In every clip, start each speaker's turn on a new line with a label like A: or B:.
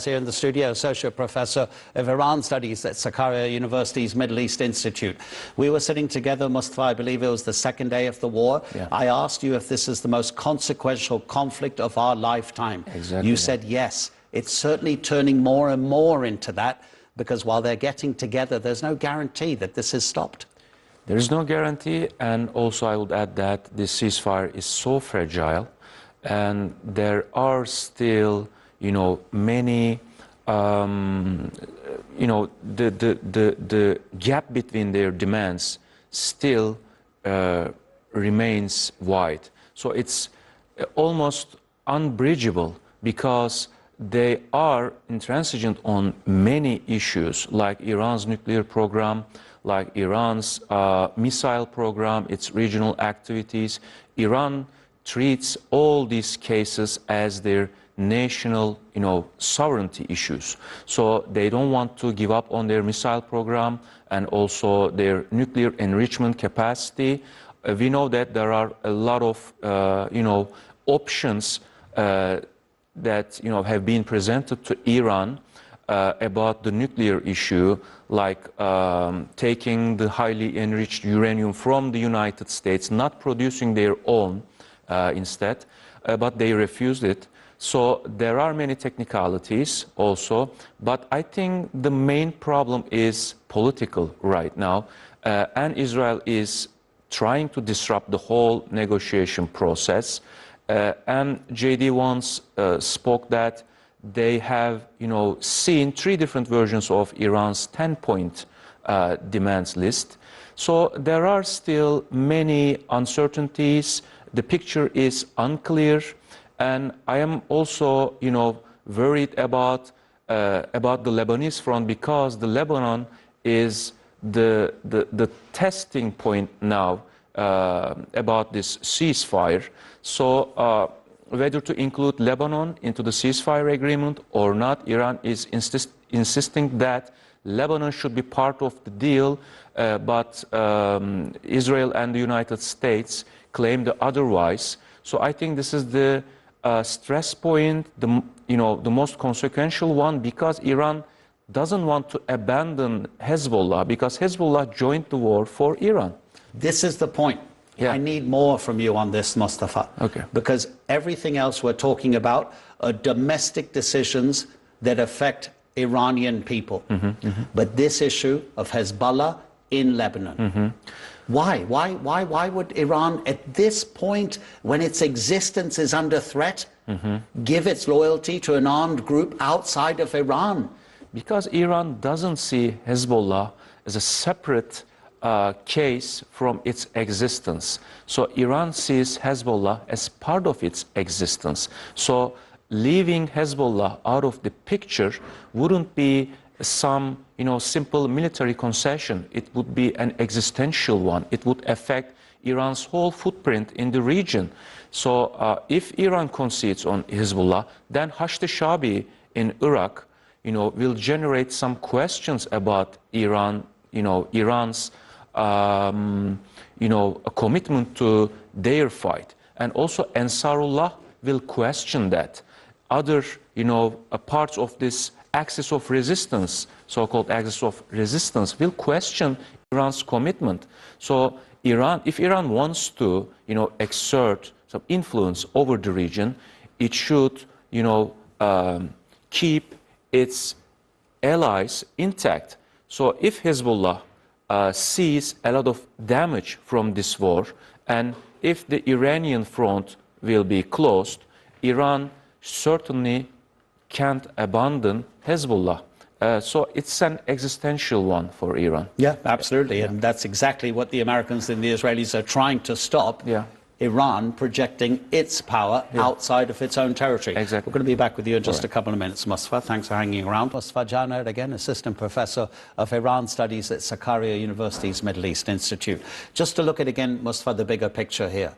A: Here in the studio, Associate Professor of Iran Studies at Sakarya University's Middle East Institute. We were sitting together, Mustafa, I believe it was the second day of the war.
B: Yeah.
A: I asked you if this is the most consequential conflict of our lifetime.
B: Exactly.
A: You said yes. It's certainly turning more and more into that, because while they're getting together, there's no guarantee that this is stopped.
B: There is no guarantee, and also I would add that this ceasefire is so fragile, and there are still many, the gap between their demands still remains wide. So it's almost unbridgeable, because they are intransigent on many issues, like Iran's nuclear program, like Iran's missile program, its regional activities. Iran treats all these cases as their national, sovereignty issues. So they don't want to give up on their missile program and also their nuclear enrichment capacity. We know that there are a lot of, options that, have been presented to Iran about the nuclear issue, like taking the highly enriched uranium from the United States, not producing their own instead, but they refused it. So there are many technicalities also, but I think the main problem is political right now, and Israel is trying to disrupt the whole negotiation process. And JD once spoke that they have, seen 3 different versions of Iran's 10-point demands list. So there are still many uncertainties. The picture is unclear. And I am also, worried about the Lebanese front, because the Lebanon is the testing point now about this ceasefire. So whether to include Lebanon into the ceasefire agreement or not, Iran is insisting that Lebanon should be part of the deal, but Israel and the United States claim the otherwise. So I think this is the stress point, the most consequential one, because Iran doesn't want to abandon Hezbollah, because Hezbollah joined the war for Iran.
A: This is the point.
B: Yeah.
A: I need more from you on this, Mustafa.
B: Okay.
A: Because everything else we're talking about are domestic decisions that affect Iranian people. But this issue of Hezbollah in Lebanon, Why would Iran, at this point, when its existence is under threat, give its loyalty to an armed group outside of Iran?
B: Because Iran doesn't see Hezbollah as a separate case from its existence. So Iran sees Hezbollah as part of its existence. So leaving Hezbollah out of the picture wouldn't be some simple military concession. It would be an existential one. It would affect Iran's whole footprint in the region. So if Iran concedes on Hezbollah, then al-Shaabi in Iraq, will generate some questions about Iran, Iran's, commitment to their fight. And also Ansarullah will question that. Other, parts of this axis of resistance, so-called axis of resistance, will question Iran's commitment. So if Iran wants to, exert some influence over the region, it should, keep its allies intact. So if Hezbollah sees a lot of damage from this war, and if the Iranian front will be closed, Iran certainly can't abandon Hezbollah. So it's an existential one for Iran.
A: Yeah, absolutely. And that's exactly what the Americans and the Israelis are trying to stop.
B: Yeah.
A: Iran projecting its power outside of its own territory.
B: Exactly.
A: We're going to be back with you in just a couple of minutes, Mustafa. Thanks for hanging around. Mustafa Janad, again, Assistant Professor of Iran Studies at Sakarya University's Middle East Institute. Just to look at, again, Mustafa, the bigger picture here.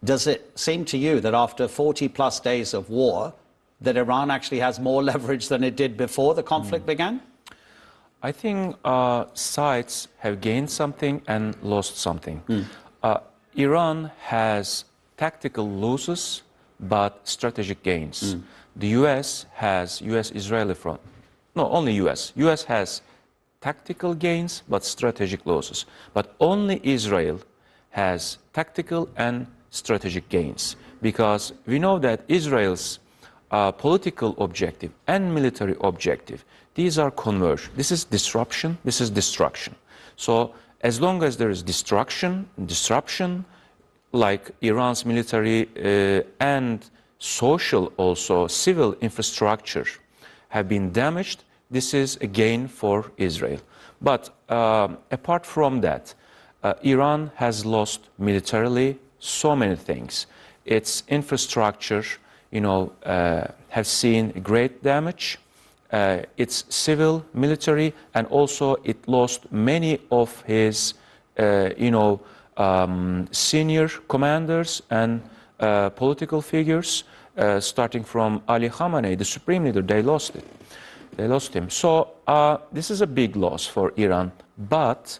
A: Does it seem to you that after 40-plus days of war, that Iran actually has more leverage than it did before the conflict began?
B: I think sides have gained something and lost something. Iran has tactical losses but strategic gains. the U.S.-Israeli front, no, only U.S. has tactical gains but strategic losses. But only Israel has tactical and strategic gains, because we know that Israel's political objective and military objective, these are converged. This is disruption, this is destruction. So as long as there is disruption, like Iran's military and social, also civil infrastructure have been damaged, this is a gain for Israel. But apart from that, Iran has lost militarily so many things. Its infrastructure, have seen great damage. Its civil, military, and also it lost many of his, senior commanders and political figures, starting from Ali Khamenei, the supreme leader. They lost it. They lost him. So this is a big loss for Iran, but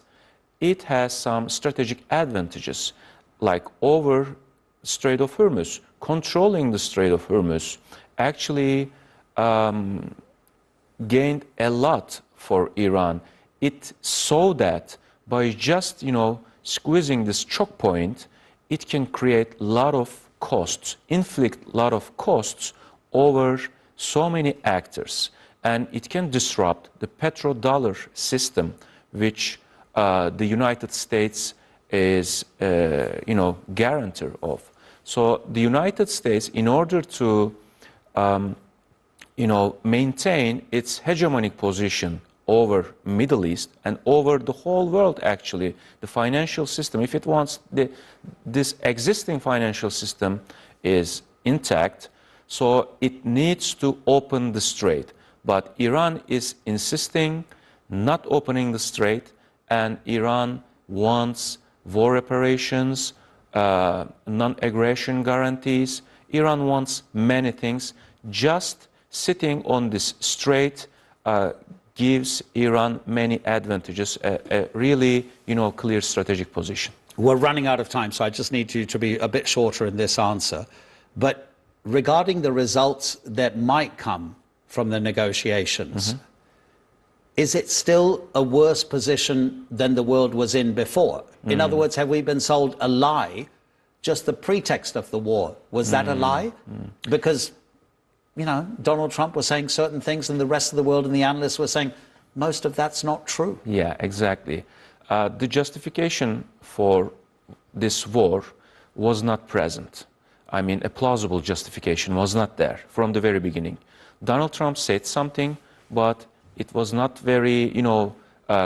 B: it has some strategic advantages, like over Strait of Hormuz. Controlling the Strait of Hormuz actually gained a lot for Iran. It saw that by just, squeezing this choke point, it can create a lot of costs, inflict a lot of costs over so many actors. And it can disrupt the petrodollar system, which the United States is, guarantor of. So the United States, in order to, maintain its hegemonic position over Middle East and over the whole world, actually, the financial system, if it wants this existing financial system is intact, so it needs to open the strait. But Iran is insisting not opening the strait, and Iran wants war reparations, non-aggression guarantees. Iran wants many things. Just sitting on this strait gives Iran many advantages, a really, clear strategic position.
A: We're running out of time, so I just need you to be a bit shorter in this answer. But regarding the results that might come from the negotiations, is it still a worse position than the world was in before? In other words, have we been sold a lie? Just the pretext of the war, was that a lie? Because, Donald Trump was saying certain things and the rest of the world and the analysts were saying most of that's not true.
B: Yeah, exactly. The justification for this war was not present. I mean, a plausible justification was not there from the very beginning. Donald Trump said something, but it was not very,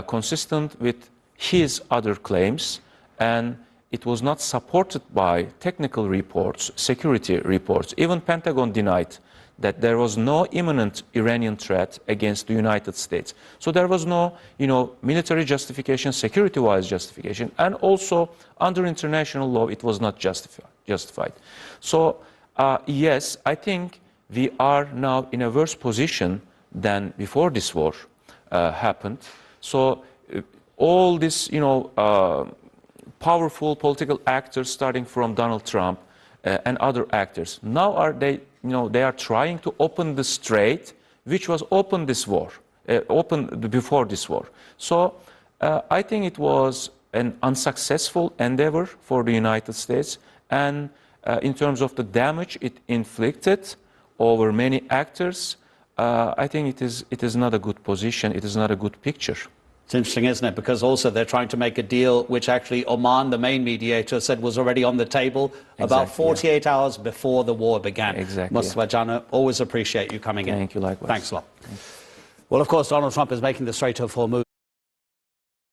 B: consistent with his other claims, and it was not supported by technical reports, security reports. Even Pentagon denied that there was no imminent Iranian threat against the United States. So there was no, military justification, security-wise justification, and also under international law, it was not justified. So, yes, I think we are now in a worse position than before this war happened. So all this, powerful political actors, starting from Donald Trump and other actors, now they are trying to open the strait, which was open this war, before this war. So I think it was an unsuccessful endeavor for the United States, and in terms of the damage it inflicted over many actors, I think it is not a good position, it is not a good picture.
A: It's interesting, isn't it? Because also they're trying to make a deal which actually Oman, the main mediator, said was already on the table about 48 hours before the war began.
B: Exactly.
A: Mustafa Jana, always appreciate you coming in.
B: Thank you, likewise.
A: Thanks a lot. Well, of course, Donald Trump is making the Strait of Hormuz